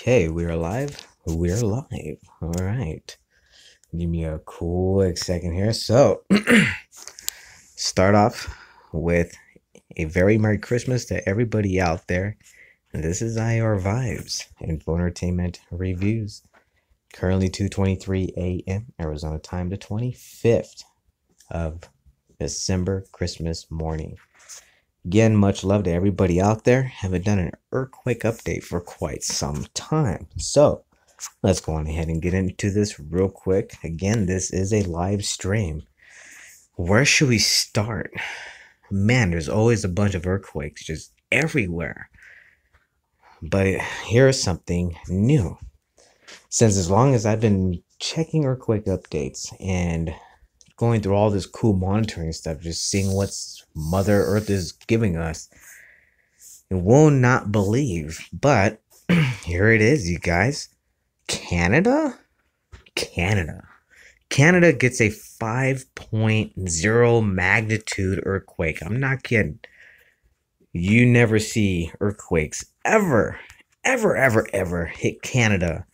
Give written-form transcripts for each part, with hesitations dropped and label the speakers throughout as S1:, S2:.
S1: Okay, we're live. We're live. All right. Give me a quick second here. So, start off with a very Merry Christmas to everybody out there. This is IR Vibes and Entertainment Reviews. Currently 2:23 a.m. Arizona time, the 25th of December, Christmas morning. Again, much love to everybody out there. Haven't done an earthquake update for quite some time. So, let's go on ahead and get into this real quick. Again, this is a live stream. Where should we start? Man, there's always a bunch of earthquakes just everywhere. But here's something new. Since as long as I've been checking earthquake updates and going through all this cool monitoring stuff, just seeing what's Mother Earth is giving us, you will not believe. But here it is, you guys. Canada gets a 5.0 magnitude earthquake. I'm not kidding. You never see earthquakes ever hit Canada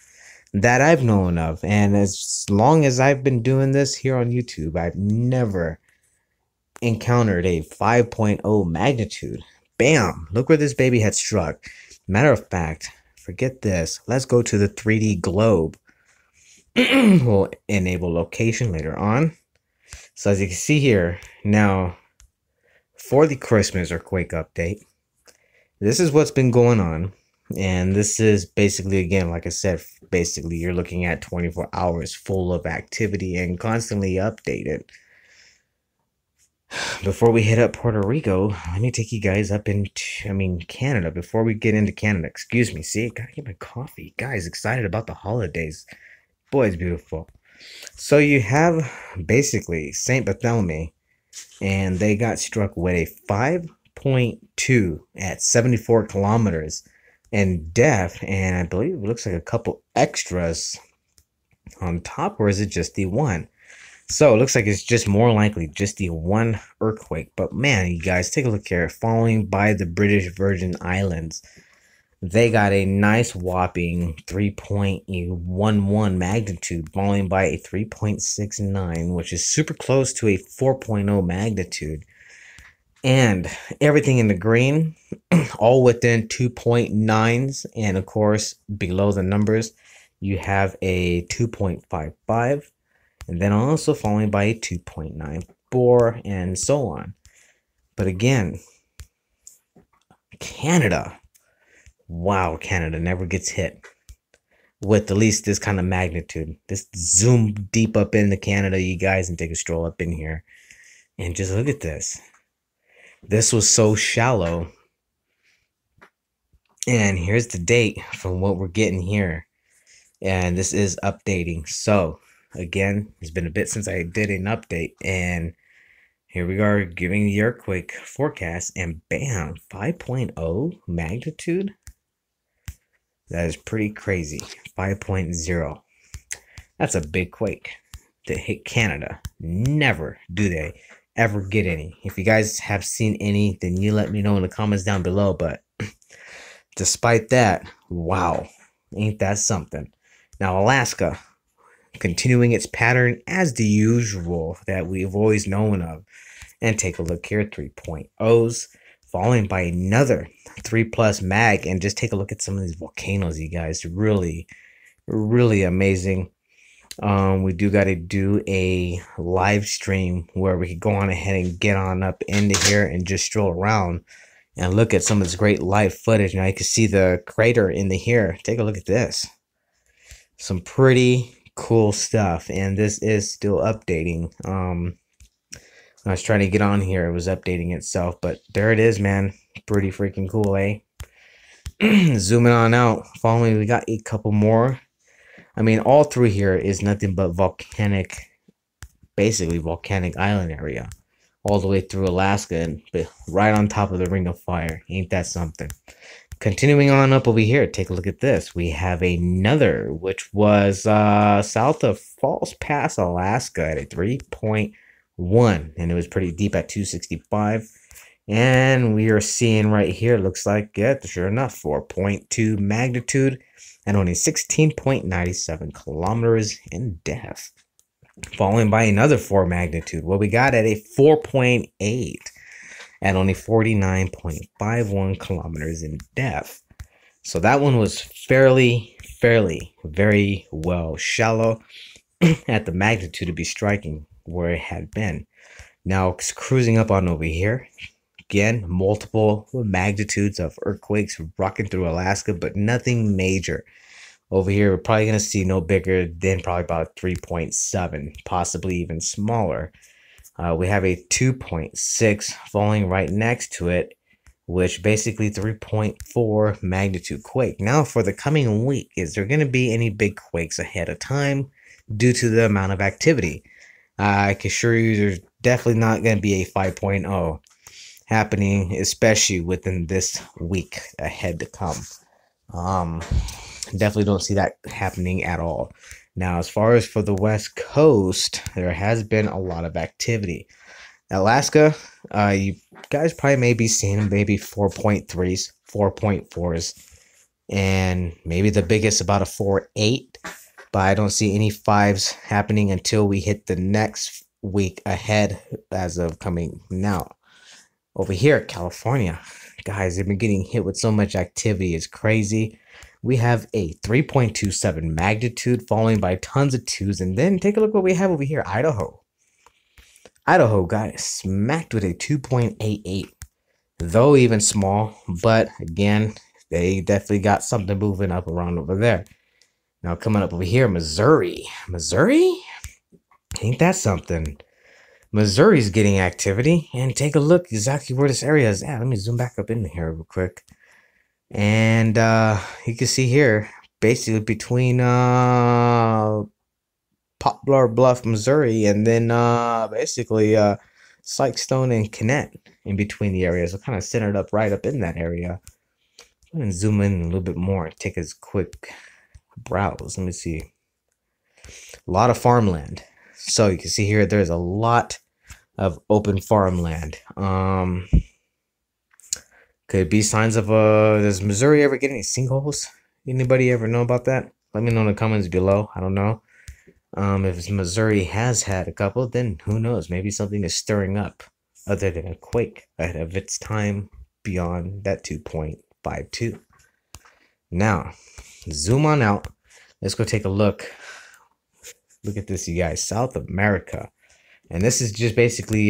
S1: that I've known of. And as long as I've been doing this here on YouTube, I've never encountered a 5.0 magnitude. Bam! Look where this baby had struck. Matter of fact, forget this. Let's go to the 3D globe. We'll enable location later on. So as you can see here, now for the Christmas earthquake update, this is what's been going on. And this is basically, again, like I said, basically you're looking at 24 hours full of activity and constantly updated. Before we hit up Puerto Rico, let me take you guys up into, Canada. Before we get into Canada, excuse me. See, gotta get my coffee. Guys, excited about the holidays. Boy, it's beautiful. So you have basically St. Bartholomew, and they got struck with a 5.2 at 74 kilometers and depth, and I believe it looks like a couple extras on top, or is it just the one? So it looks like it's just more likely just the one earthquake. But man, you guys, take a look here. Following by the British Virgin Islands, they got a nice whopping 3.11 magnitude, following by a 3.69, which is super close to a 4.0 magnitude. And everything in the green, all within 2.9s. And of course, below the numbers, you have a 2.55. And then also following by a 2.94 and so on. But again, Canada. Wow, Canada never gets hit with at least this kind of magnitude. Just zoom deep up into Canada, you guys, and take a stroll up in here. And just look at this. This was so shallow. And here's the date from what we're getting here. And this is updating. So, again, it's been a bit since I did an update. And here we are giving the earthquake forecast. And bam, 5.0 magnitude. That is pretty crazy. 5.0. That's a big quake to hit Canada. Never do they ever get any. If you guys have seen any, then you let me know in the comments down below. But despite that, wow, ain't that something. Now, Alaska, continuing its pattern as the usual that we've always known of. And take a look here, 3.0s, following by another 3+ mag. And just take a look at some of these volcanoes, you guys. Really, really amazing. We do got to do a live stream where we could go on ahead and get on up into here and just stroll around and look at some of this great live footage. Now you can see the crater in the here. Take a look at this. Some pretty cool stuff, and this is still updating. I was trying to get on here, it was updating itself, but there it is, man. Pretty freaking cool, eh? Zooming on out. Following, we got a couple more. All through here is nothing but volcanic, basically volcanic island area, all the way through Alaska and right on top of the Ring of Fire. Ain't that something? Continuing on up over here, take a look at this. We have another, which was south of Falls Pass, Alaska, at a 3.1, and it was pretty deep at 265. And we are seeing right here, looks like, yeah, sure enough, 4.2 magnitude and only 16.97 kilometers in depth. Following by another 4 magnitude. What we got at a 4.8 at only 49.51 kilometers in depth. So that one was fairly, very well shallow at the magnitude to be striking where it had been. Now cruising up on over here, again, multiple magnitudes of earthquakes rocking through Alaska, but nothing major. Over here, we're probably going to see no bigger than probably about 3.7, possibly even smaller. We have a 2.6 falling right next to it, which basically 3.4 magnitude quake. Now, for the coming week, is there going to be any big quakes ahead of time due to the amount of activity? I can assure you there's definitely not going to be a 5.0 happening, especially within this week ahead to come. Definitely don't see that happening at all. Now, as far as for the West Coast, there has been a lot of activity. Alaska, you guys probably may be seeing maybe 4.3s, 4.4s, and maybe the biggest about a 4.8, but I don't see any 5s happening until we hit the next week ahead as of coming now. Over here, California, guys, they've been getting hit with so much activity. It's crazy. We have a 3.27 magnitude following by tons of 2s. And then take a look what we have over here, Idaho. Idaho got smacked with a 2.88. Though even small, but again, they definitely got something moving up around over there. Now coming up over here, Missouri. Missouri? Ain't that something? Missouri's getting activity, and take a look exactly where this area is at. Let me zoom back up in here real quick. And you can see here, basically between Poplar Bluff, Missouri, and then basically Sykestone and Kennett in between the areas. So kind of centered up right up in that area. I'm going to zoom in a little bit more and take a quick browse. Let me see. A lot of farmland. So you can see here, there's a lot of open farmland. Could be signs of does Missouri ever get any sinkholes? Anybody ever know about that? Let me know in the comments below. I don't know. If Missouri has had a couple, then who knows? Maybe something is stirring up other than a quake ahead of its time beyond that 2.52. Now, zoom on out. Let's go take a look. Look at this, you guys. South America. And this is just basically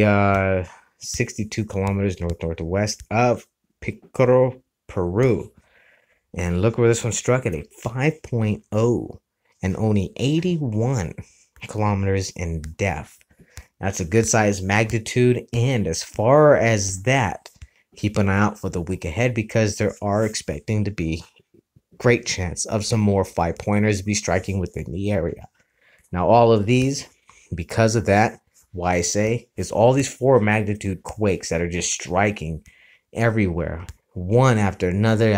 S1: 62 kilometers northwest of Picoro, Peru. And look where this one struck at a 5.0 and only 81 kilometers in depth. That's a good size magnitude. And as far as that, keep an eye out for the week ahead because there are expecting to be great chance of some more 5-pointers be striking within the area. Now, all of these, because of that, why I say is all these 4 magnitude quakes that are just striking everywhere, one after another,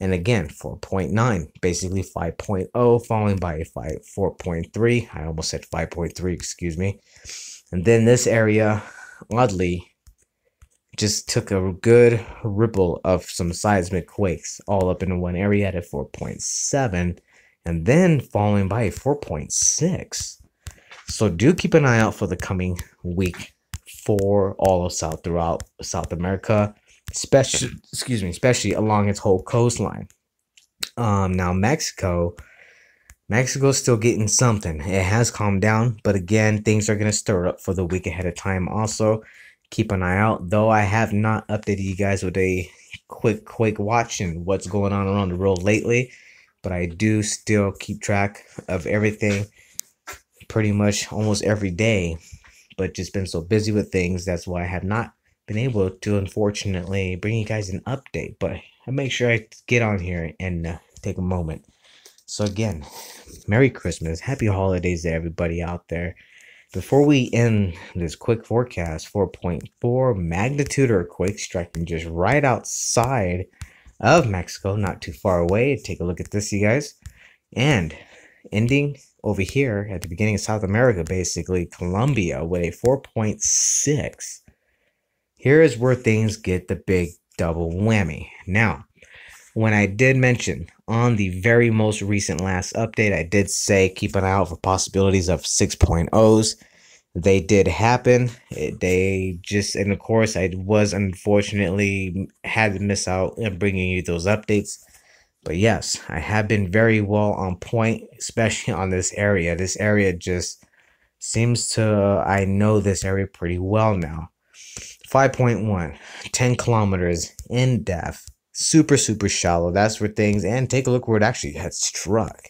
S1: and again 4.9, basically 5.0, following by a 4.3. I almost said 5.3, excuse me. And then this area, oddly, just took a good ripple of some seismic quakes all up in one area at a 4.7, and then following by a 4.6. So do keep an eye out for the coming week for all of throughout South America, especially along its whole coastline. Now Mexico's still getting something. It has calmed down, but again, things are gonna stir up for the week ahead of time. Also, keep an eye out. Though I have not updated you guys with a quick quake watch and what's going on around the world lately, but I do still keep track of everything pretty much almost every day, but just been so busy with things. That's why I have not been able to, unfortunately, bring you guys an update. But I make sure I get on here and take a moment. So again, Merry Christmas, Happy Holidays to everybody out there. Before we end this quick forecast, 4.4 magnitude earthquake striking just right outside of Mexico, not too far away. Take a look at this, you guys. And ending over here at the beginning of South America, basically Colombia, with a 4.6. Here is where things get the big double whammy. Now, when I did mention on the very most recent last update, I did say keep an eye out for possibilities of 6.0s. They did happen. They just, and of course, I was unfortunately had to miss out in bringing you those updates. But yes, I have been very well on point, especially on this area. This area just seems to, I know this area pretty well now. 5.1, 10 kilometers in depth, super shallow. That's where things, and take a look where it actually had struck.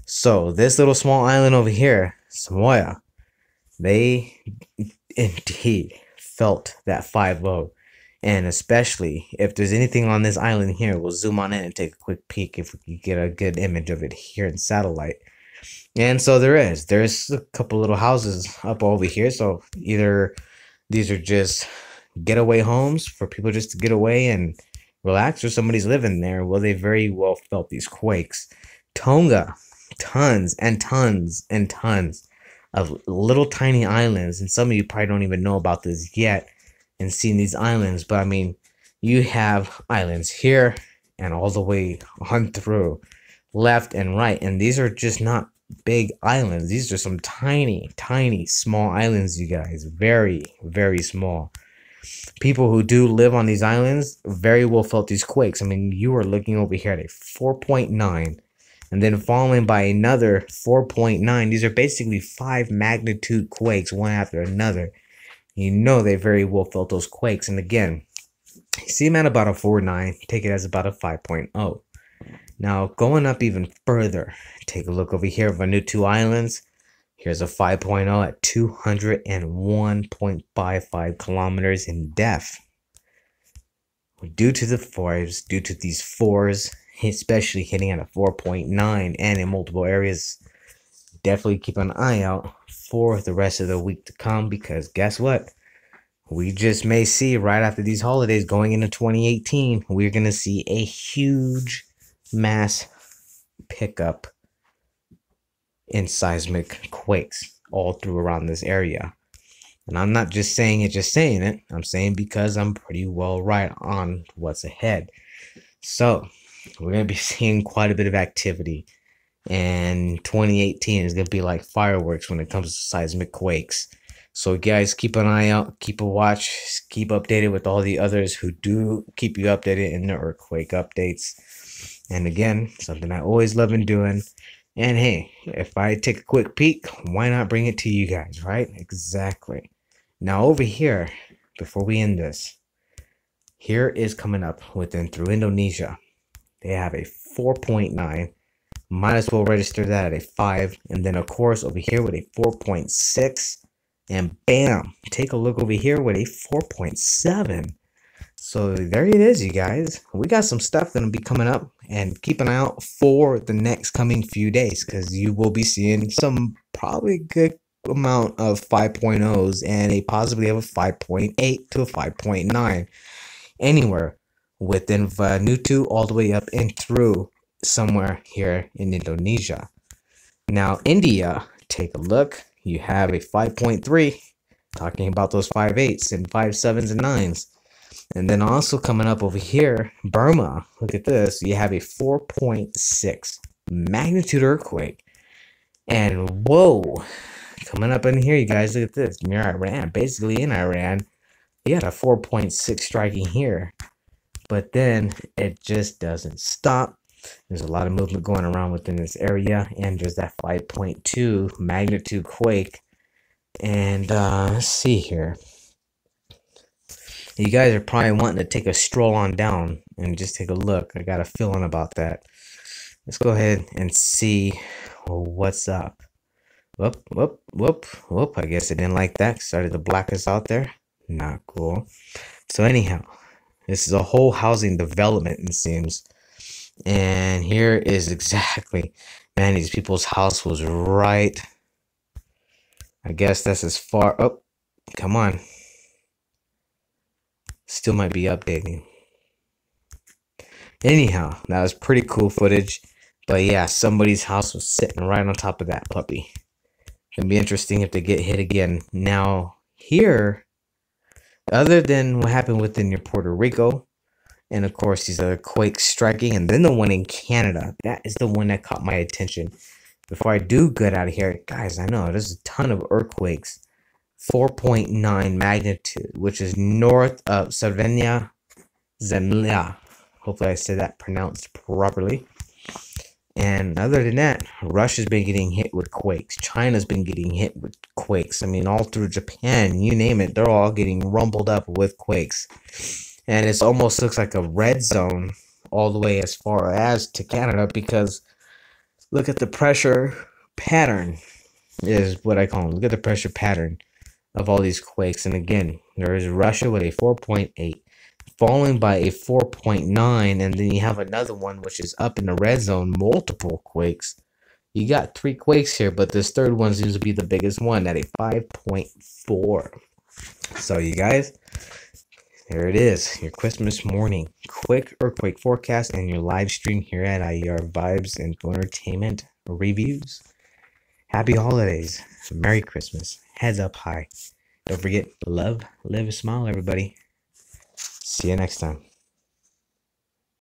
S1: So this little small island over here, Samoa, they indeed felt that 5.0. And especially if there's anything on this island here, we'll zoom on in and take a quick peek if we can get a good image of it here in satellite. And so there's a couple little houses up over here. So either these are just getaway homes for people just to get away and relax, or somebody's living there. Well, they very well felt these quakes. Tonga, tons and tons and tons of little tiny islands, and some of you probably don't even know about this yet and seen these islands, but I mean, you have islands here and all the way on through, left and right, and these are just not big islands. These are some tiny small islands, you guys. Very small. People who do live on these islands very well felt these quakes. I mean, you are looking over here at a 4.9, and then following by another 4.9. These are basically 5 magnitude quakes, one after another. You know they very well felt those quakes. And again, you see them at about a 4.9, take it as about a 5.0. Now, going up even further, take a look over here of Vanuatu Islands. Here's a 5.0 at 201.55 kilometers in depth. Due to the fours, due to these fours, especially hitting at a 4.9 and in multiple areas, definitely keep an eye out for the rest of the week to come, because guess what? We just may see right after these holidays going into 2018, we're going to see a huge mass pickup in seismic quakes all through around this area. And I'm not just saying it. I'm saying because I'm pretty well right on what's ahead. So we're going to be seeing quite a bit of activity. And 2018 is going to be like fireworks when it comes to seismic quakes. So guys, keep an eye out, keep a watch, keep updated with all the others who do keep you updated in the earthquake updates. And again, something I always love in doing. And hey, if I take a quick peek, why not bring it to you guys, right? Exactly. Now over here, before we end this, here is coming up through Indonesia. They have a 4.9. Might as well register that at a 5. And then, of course, over here with a 4.6. And bam, take a look over here with a 4.7. So there it is, you guys. We got some stuff going to be coming up. And keep an eye out for the next coming few days, because you will be seeing some probably good amount of 5.0s and a possibly of a 5.8 to a 5.9. Anywhere within Vanuatu all the way up and through somewhere here in Indonesia. Now, India, take a look. You have a 5.3, talking about those 5.8s and 5.7s and 9s. And then also coming up over here, Burma, look at this. You have a 4.6 magnitude earthquake. And whoa, coming up in here, you guys, look at this. Near Iran, basically in Iran, you had a 4.6 striking here. But then it just doesn't stop. There's a lot of movement going around within this area, and there's that 5.2 magnitude quake. And let's see here. You guys are probably wanting to take a stroll on down and just take a look. I got a feeling about that. Let's go ahead and see what's up. Whoop. I guess it didn't like that. Started to black us out there. Not cool. So anyhow, this is a whole housing development, it seems. And here is exactly, man, these people's house was right. I guess that's as far. Oh, come on. Still might be updating. Anyhow, that was pretty cool footage. But yeah, somebody's house was sitting right on top of that puppy. It'll be interesting if they get hit again. Now, here, other than what happened within your Puerto Rico, And of course, these other quakes striking, and then the one in Canada. That is the one that caught my attention. Before I do get out of here, guys, I know there's a ton of earthquakes. 4.9 magnitude, which is north of Slovenia, Zemlya. Hopefully, I said that pronounced properly. And other than that, Russia's been getting hit with quakes. China's been getting hit with quakes. I mean, all through Japan, you name it, they're all getting rumbled up with quakes. And it almost looks like a red zone all the way as far as to Canada, because look at the pressure pattern, is what I call them. Look at the pressure pattern of all these quakes. And again, there is Russia with a 4.8, following by a 4.9, and then you have another one which is up in the red zone, multiple quakes. You got 3 quakes here, but this third one seems to be the biggest one at a 5.4. So you guys, there it is, your Christmas morning quick earthquake forecast and your live stream here at IER Vibes and Entertainment Reviews. Happy holidays, Merry Christmas, heads up high. Don't forget, love, live, smile, everybody. See you next time.